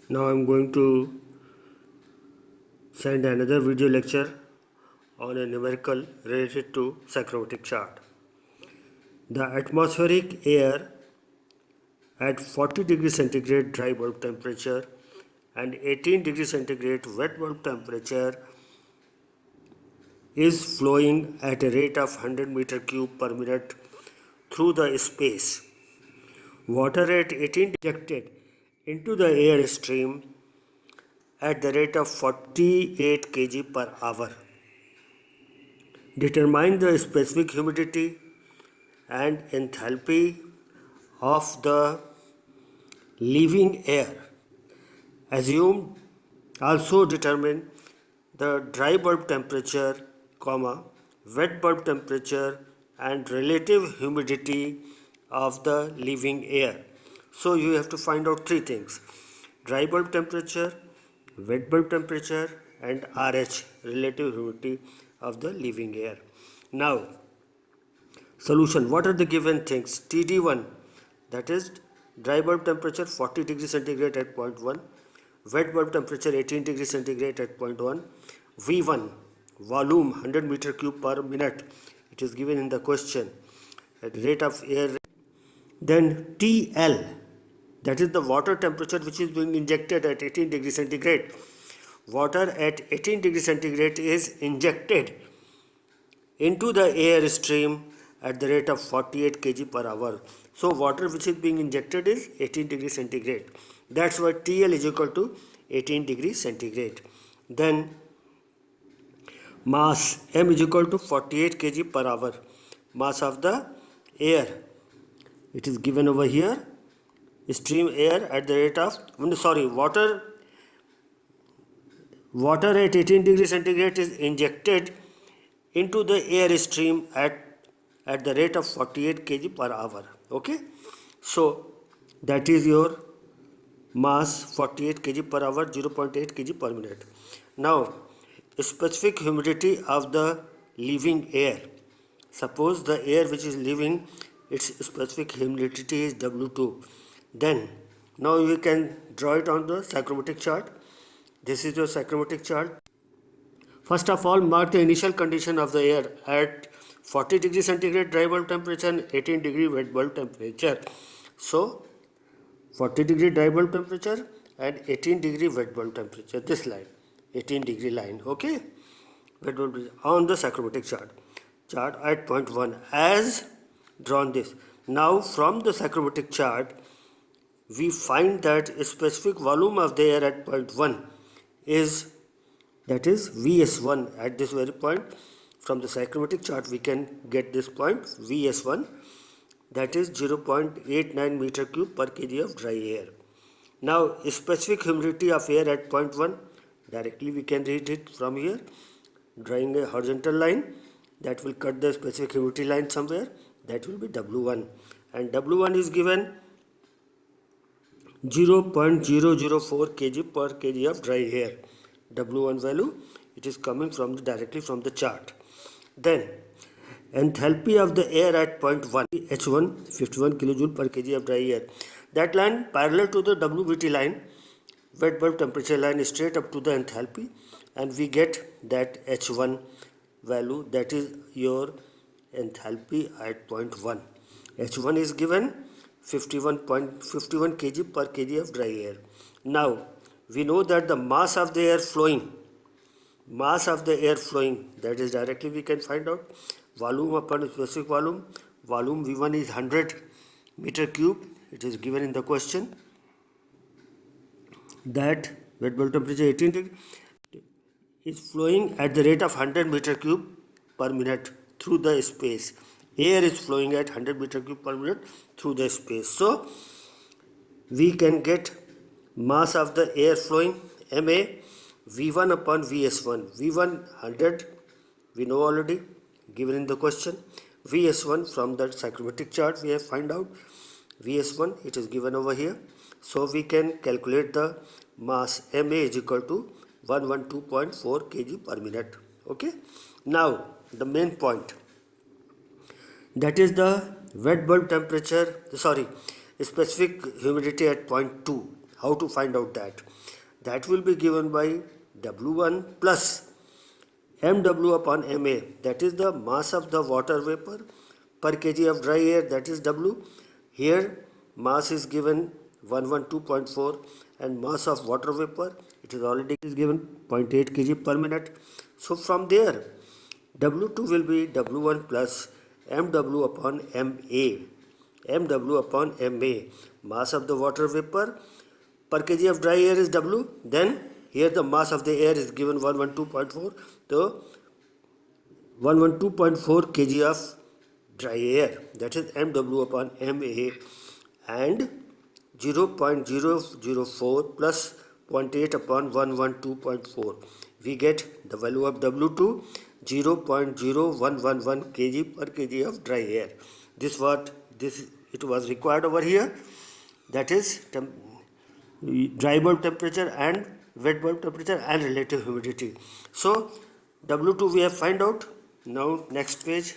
Now I'm going to send another video lecture on a numerical related to cyclomatic chart. The atmospheric air at 40 degrees centigrade dry bulb temperature and 18 degrees centigrade wet bulb temperature is flowing at a rate of 100 meter cube per minute through the space. Water at 18 injected into the air stream at the rate of 48 kg per hour. Determine the specific humidity and enthalpy of the leaving air. Assume also determine the dry bulb temperature, wet bulb temperature and relative humidity of the leaving air. So you have to find out three things: dry bulb temperature, wet bulb temperature and RH, relative humidity of the leaving air. Now solution, what are the given things? TD1, that is dry bulb temperature 40 degrees centigrade at 0.1, wet bulb temperature 18 degrees centigrade at 0.1, V1 volume 100 meter cube per minute, it is given in the question at rate of air. Then TL, that is the water temperature which is being injected at 18 degrees centigrade. Water at 18 degrees centigrade is injected into the air stream at the rate of 48 kg per hour. So water which is being injected is 18 degrees centigrade. That's why TL is equal to 18 degrees centigrade. Then mass M is equal to 48 kg per hour. Mass of the air, it is given over here. Stream air at the rate of water at 18 degrees centigrade is injected into the air stream at the rate of 48 kg per hour. Okay, so that is your mass 48 kg per hour, 0.8 kg per minute. Now specific humidity of the leaving air. Suppose the air which is leaving, its specific humidity is W2. Then now you can draw it on the cyclomatic chart. This is your cyclomatic chart. First of all, mark the initial condition of the air at 40 degree centigrade dry bulb temperature and 18 degree wet bulb temperature. So 40 degree dry bulb temperature and 18 degree wet bulb temperature, this line 18 degree line. Okay, wet bulb on the cyclomatic chart at point 1 as drawn this. Now from the cyclomatic chart we find that a specific volume of the air at point 1 is, that is Vs1 at this very point. From the cyclomatic chart we can get this point Vs1, that is 0.89 meter cube per kg of dry air. Now specific humidity of air at point 1, directly we can read it from here, drawing a horizontal line that will cut the specific humidity line somewhere, that will be W1, and W1 is given 0.004 kg per kg of dry air. W1 value, it is coming from directly from the chart. Then enthalpy of the air at point 1, H1 51 kilojoule per kg of dry air. That line parallel to the WBT line, wet bulb temperature line, straight up to the enthalpy, and we get that H1 value, that is your enthalpy at point 1. H1 is given 51 kg per kg of dry air. Now we know that the mass of the air flowing, that is directly we can find out volume upon specific volume. Volume V1 is 100 meter cube, it is given in the question. That wet bulb temperature 18 degree is flowing at the rate of 100 meter cube per minute through the space. Air is flowing at 100 meter cube per minute through the space. So we can get mass of the air flowing, Ma, V1 upon Vs1. V1 100, we know already, given in the question. Vs1 from the cyclomatic chart we have find out. Vs1, it is given over here. So we can calculate the mass. Ma is equal to 112.4 kg per minute. Okay. Now the main point, that is the wet bulb temperature, specific humidity at point 2. How to find out that? That will be given by W1 plus mW upon Ma, that is the mass of the water vapor per kg of dry air, that is W. Here mass is given 112.4 and mass of water vapor, it is already given 0.8 kg per minute. So from there W2 will be W1 plus mW upon Ma. mW upon Ma, mass of the water vapor per kg of dry air is W. Then here the mass of the air is given 112.4. So 112.4 kg of dry air, that is mW upon Ma, and 0.004 plus 0.8 upon 112.4. We get the value of W2 0.0111 kg per kg of dry air. This it was required over here, that is dry bulb temperature and wet bulb temperature and relative humidity. So W2 we have find out. Now next page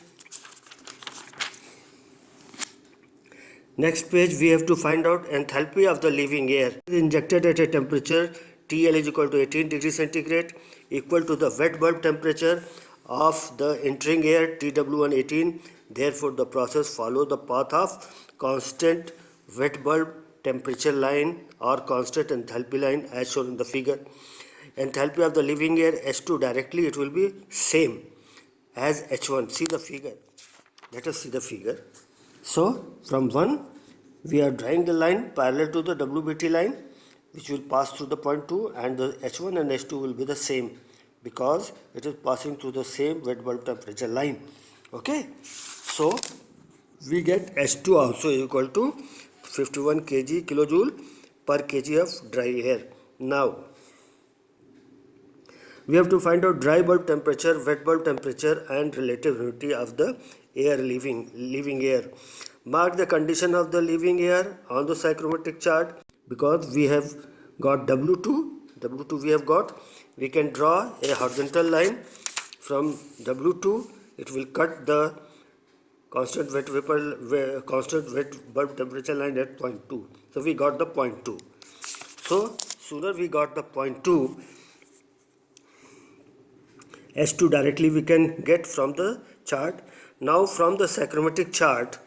we have to find out enthalpy of the living air injected at a temperature TL is equal to 18 degrees centigrade equal to the wet bulb temperature of the entering air TW1 18. Therefore the process follow the path of constant wet bulb temperature line or constant enthalpy line as shown in the figure. Enthalpy of the living air H2 directly it will be same as H1. See the figure. Let us see the figure. So from 1 we are drawing the line parallel to the WBT line which will pass through the point 2, and the H1 and H2 will be the same because it is passing through the same wet bulb temperature line. Okay. So we get H2 also equal to 51 kilojoule per kg of dry air. Now we have to find out dry bulb temperature, wet bulb temperature and relative humidity of the air living air. Mark the condition of the living air on the psychrometric chart. Because we have got W2 we have got, we can draw a horizontal line from W2. It will cut the constant wet bulb temperature line at point 2. So we got the point 2. So sooner we got the point 2, H2 directly we can get from the chart. Now from the psychrometric chart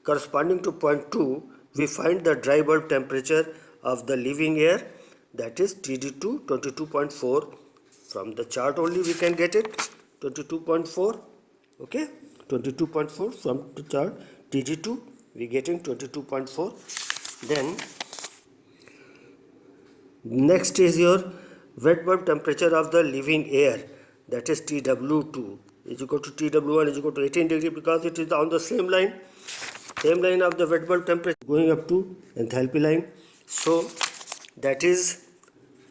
corresponding to point 2, we find the dry bulb temperature of the living air, that is TD2 22.4. From the chart only we can get it 22.4. Okay, 22.4 from the chart TD2 we getting 22.4. Then next is your wet bulb temperature of the living air, that is TW2 is equal to TW1 is equal to 18 degree because it is on the same line of the wet bulb temperature going up to enthalpy line. So that is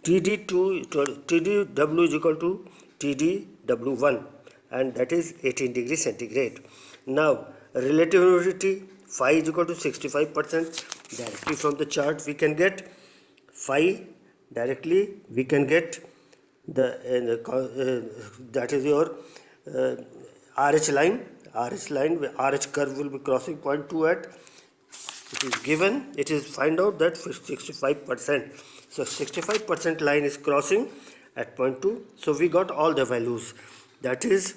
TDW is equal to TDW1 and that is 18 degrees centigrade. Now relative humidity phi is equal to 65%. Directly from the chart we can get phi, directly we can get the that is your RH line. RH curve will be crossing point 2 at, it is given, it is find out that 65%. So 65% line is crossing at point 2. So we got all the values, that is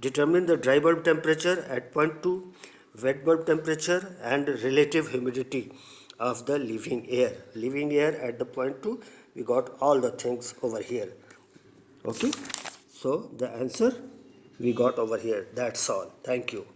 determine the dry bulb temperature at point 2, wet bulb temperature and relative humidity of the living air at the point 2. We got all the things over here. Okay, so the answer we got over here. That's all. Thank you.